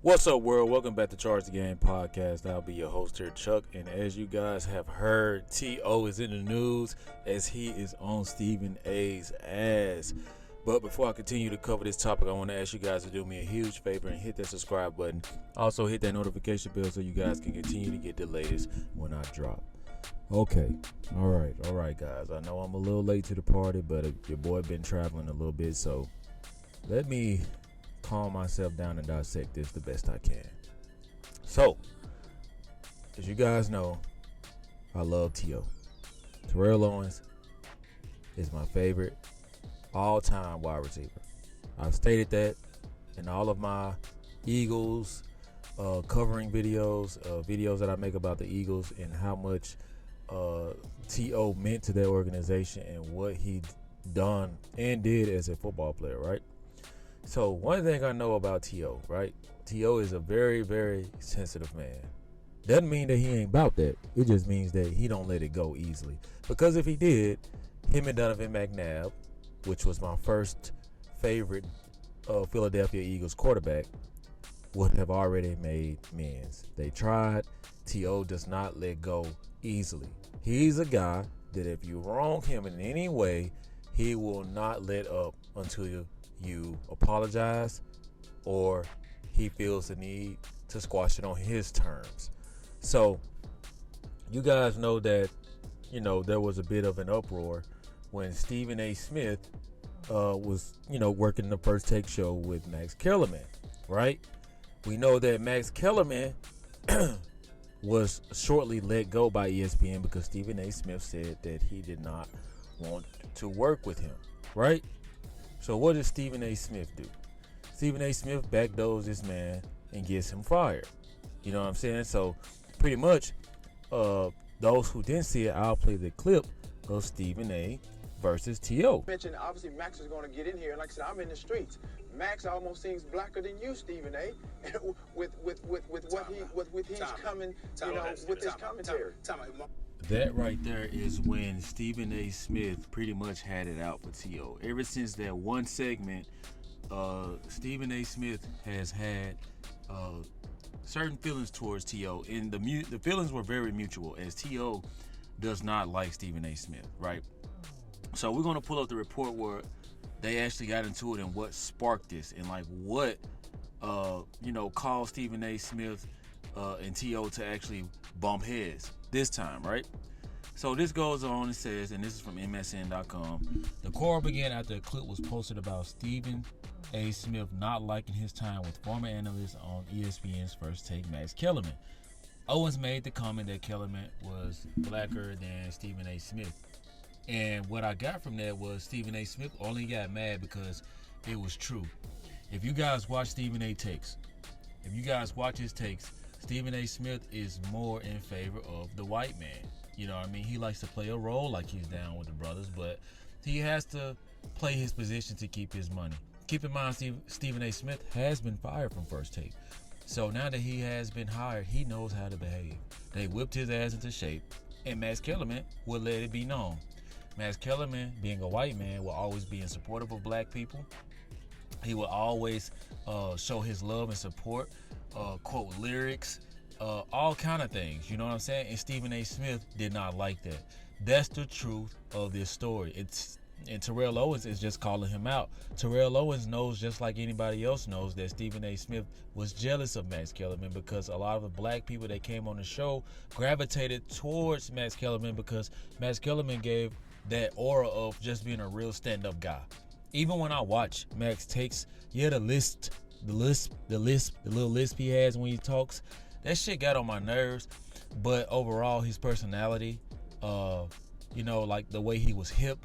What's up, world? Welcome back to Charge the Game podcast. I'll be your host here, Chuck. And as you guys have heard, T.O. is in the news as he is on Stephen A's ass. But before I continue to cover this topic, I want to ask you guys to do me a huge favor and hit that subscribe button. Also, hit that notification bell so you guys can continue to get the latest when I drop. Okay. All right, guys. I know I'm a little late to the party, but your boy been traveling a little bit, so let me calm myself down and dissect this the best I can. So, as you guys know, I love T.O. Terrell Owens is my favorite all-time wide receiver. I've stated that in all of my Eagles covering videos that I make about the Eagles and how much T.O. meant to that organization and what he done and did as a football player, right? So one thing I know about T.O., right? T.O. is a very, very sensitive man. Doesn't mean that he ain't about that. It just means that he don't let it go easily. Because if he did, him and Donovan McNabb, which was my first favorite Philadelphia Eagles quarterback, would have already made amends. They tried. T.O. does not let go easily. He's a guy that if you wrong him in any way, he will not let up until you apologize or he feels the need to squash it on his terms. So you guys know that, there was a bit of an uproar when Stephen A. Smith was, working the First Take show with Max Kellerman, right? We know that Max Kellerman was shortly let go by ESPN because Stephen A. Smith said that he did not want to work with him, right? So what does Stephen A. Smith do? Stephen A. Smith backdoors this man and gets him fired. You know what I'm saying? So pretty much, those who didn't see it, I'll play the clip of Stephen A. versus T.O. Mentioned obviously Max is going to get in here, and like I said, I'm in the streets. Max almost seems blacker than you, Stephen A. with what he's coming, with his commentary. That right there is when Stephen A. Smith pretty much had it out for T.O. Ever since that one segment, Stephen A. Smith has had certain feelings towards T.O. and the feelings were very mutual, as T.O. does not like Stephen A. Smith, right? So we're going to pull up the report where they actually got into it and what sparked this and like what caused Stephen A. Smith and T.O. to actually bump heads this time, right? So this goes on and says, and this is from MSN.com, the quarrel began after a clip was posted about Stephen A. Smith not liking his time with former analyst on ESPN's First Take, Max Kellerman. Owens made the comment that Kellerman was blacker than Stephen A. Smith. And what I got from that was Stephen A. Smith only got mad because it was true. If you guys watch Stephen A. takes, Stephen A. Smith is more in favor of the white man. You know what I mean? He likes to play a role like he's down with the brothers, but he has to play his position to keep his money. Keep in mind, Stephen A. Smith has been fired from First Take. So now that he has been hired, he knows how to behave. They whipped his ass into shape, and Max Kellerman will let it be known. Max Kellerman, being a white man, will always be in support of black people. He will always show his love and support, quote lyrics, all kind of things. You know what I'm saying? And Stephen A. Smith did not like that. That's the truth of this story. And Terrell Owens is just calling him out. Terrell Owens knows, just like anybody else knows, that Stephen A. Smith was jealous of Max Kellerman because a lot of the black people that came on the show gravitated towards Max Kellerman because Max Kellerman gave that aura of just being a real stand-up guy. Even when I watch Max takes, the little lisp he has when he talks, that shit got on my nerves. But overall, his personality, like the way he was hip,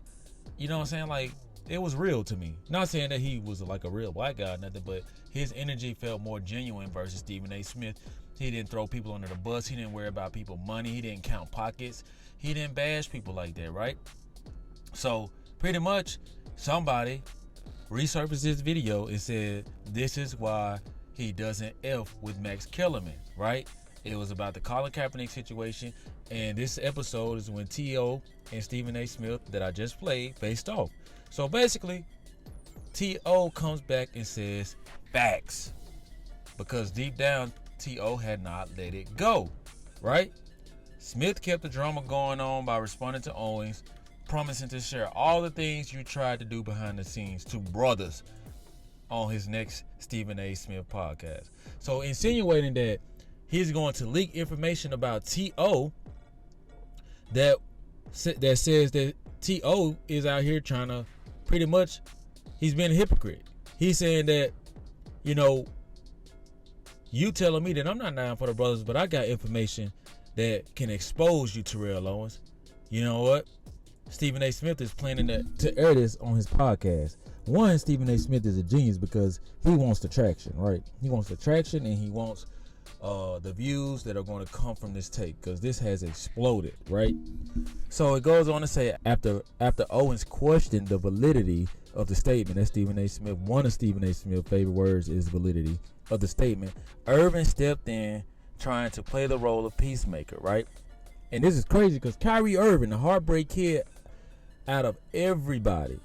you know what I'm saying? Like, it was real to me. Not saying that he was like a real black guy or nothing, but his energy felt more genuine versus Stephen A. Smith. He didn't throw people under the bus. He didn't worry about people's money. He didn't count pockets. He didn't bash people like that, right? So pretty much somebody resurfaced this video and said this is why he doesn't F with Max Kellerman, right? It was about the Colin Kaepernick situation, and this episode is when T.O. and Stephen A. Smith that I just played faced off. So basically, T.O. comes back and says, facts. because deep down, T.O. had not let it go, right? Smith kept the drama going on by responding to Owens, promising to share all the things you tried to do behind the scenes to brothers on his next Stephen A. Smith podcast. So insinuating that he's going to leak information about T.O. that says that T.O. is out here trying to pretty much, he's been a hypocrite. He's saying that, you telling me that I'm not down for the brothers, but I got information that can expose you, Terrell Owens. You know what? Stephen A. Smith is planning to air this on his podcast. One, Stephen A. Smith is a genius because he wants the traction, right? He wants the traction, and he wants the views that are going to come from this take, because this has exploded, right? So it goes on to say, after Owens questioned the validity of the statement, that's Stephen A. Smith. One of Stephen A. Smith's favorite words is validity of the statement. Irving stepped in, trying to play the role of peacemaker, right? And this is crazy because Kyrie Irving, the heartbreak kid out of everybody,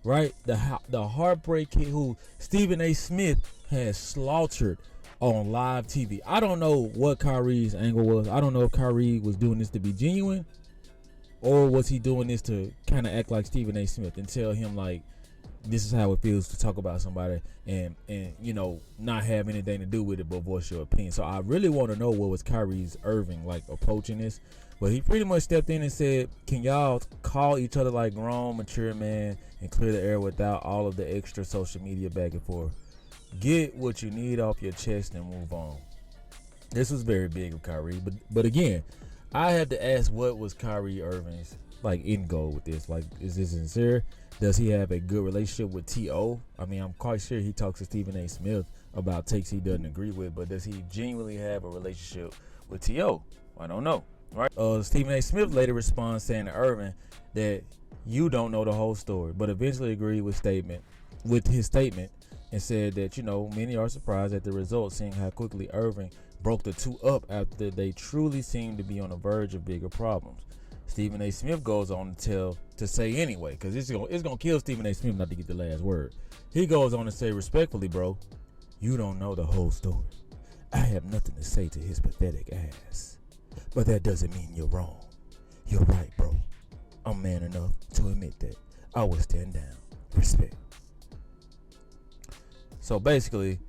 right? The heartbreak kid who Stephen A. Smith has slaughtered on live TV. I don't know what Kyrie's angle was. I don't know if Kyrie was doing this to be genuine, or was he doing this to kind of act like Stephen A. Smith and tell him like, this is how it feels to talk about somebody and not have anything to do with it but voice your opinion. So I really want to know what was Kyrie's Irving like approaching this. But he pretty much stepped in and said, can y'all call each other like grown, mature man and clear the air without all of the extra social media back and forth? Get what you need off your chest and move on. This was very big of Kyrie. But again, I had to ask, what was Kyrie Irving's like end goal with this? Like, is this sincere? Does he have a good relationship with T.O.? I mean, I'm quite sure he talks to Stephen A. Smith about takes he doesn't agree with, but does he genuinely have a relationship with T.O.? I don't know, right? Stephen A. Smith later responds saying to Irving that you don't know the whole story, but eventually agreed with his statement and said that, many are surprised at the results, seeing how quickly Irving broke the two up after they truly seemed to be on the verge of bigger problems. Stephen A. Smith goes on to say anyway, because it's gonna kill Stephen A. Smith not to get the last word. He goes on to say, respectfully, bro, you don't know the whole story. I have nothing to say to his pathetic ass. But that doesn't mean you're wrong. You're right, bro. I'm man enough to admit that. I will stand down. Respect. So basically,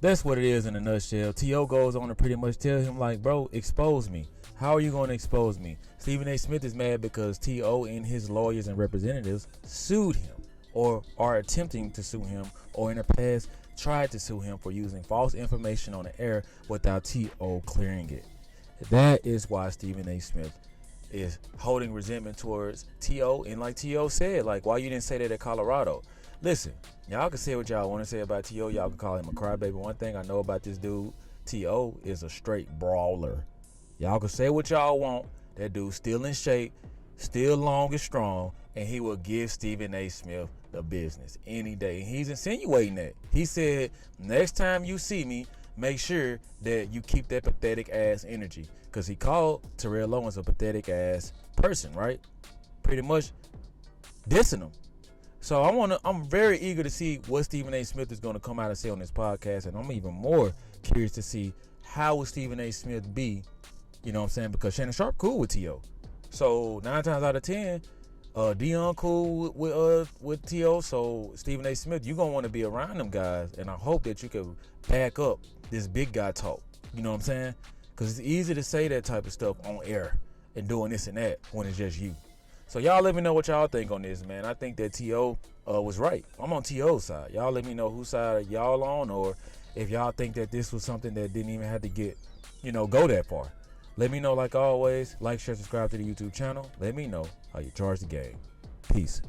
that's what it is in a nutshell. T.O. goes on to pretty much tell him, like, bro, expose me. How are you going to expose me? Stephen A. Smith is mad because T.O. and his lawyers and representatives sued him, or are attempting to sue him, or in the past tried to sue him for using false information on the air without T.O. clearing it. That is why Stephen A. Smith is holding resentment towards T.O. And like T.O. said, like, why you didn't say that at Colorado? Listen, y'all can say what y'all want to say about T.O. Y'all can call him a crybaby. One thing I know about this dude, T.O. is a straight brawler. Y'all can say what y'all want. That dude's still in shape, still long and strong, and he will give Stephen A. Smith the business any day. And he's insinuating that. He said, next time you see me, make sure that you keep that pathetic ass energy. Because he called Terrell Owens a pathetic ass person, right? Pretty much dissing him. So I'm very eager to see what Stephen A. Smith is going to come out and say on this podcast. And I'm even more curious to see how will Stephen A. Smith be, you know what I'm saying? Because Shannon Sharp cool with T.O. So 9 times out of 10, Dion cool with T.O. So Stephen A. Smith, you're going to want to be around them guys. And I hope that you can back up this big guy talk. You know what I'm saying? Because it's easy to say that type of stuff on air and doing this and that when it's just you. So y'all let me know what y'all think on this, man. I think that T.O. was right. I'm on T.O.'s side. Y'all let me know whose side y'all on, or if y'all think that this was something that didn't even have to get, go that far. Let me know, like always. Like, share, subscribe to the YouTube channel. Let me know how you charge the game. Peace.